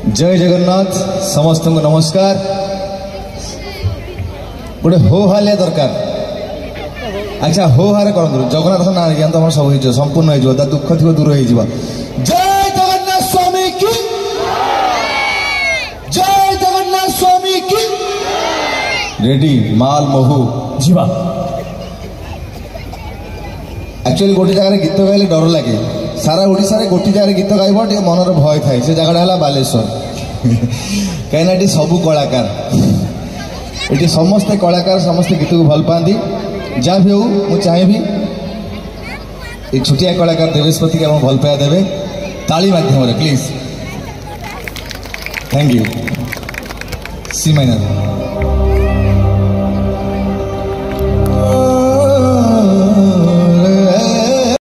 जय जगन्नाथ समस्त को नमस्कार। गोटे हो हालिया दरकार। अच्छा हो हारे कर जगन्नाथ ना ज्ञान तुम सब हो संपूर्ण हो दुख थी दूर हो। जय जगन्नाथ स्वामी की, जय जगन्नाथ स्वामी की। रेडी माल महू जीवा। एक्चुअली गोटे जगह गीत गाइले डर लगे। सारा ओडिशा रे गोटे जगह गीत गाइब टे मनर भय थाए। से जगह है बालेश्वर। कहीं सबू कलाकार ये समस्ते कलाकार समस्ते गीत को भल पाती। जहाँ भी हो मुझे चाहिए ये छुटिया कलाकार देवेशपति को भल पाया देवे ताली माध्यम प्लीज। थैंक यू सी माइनर।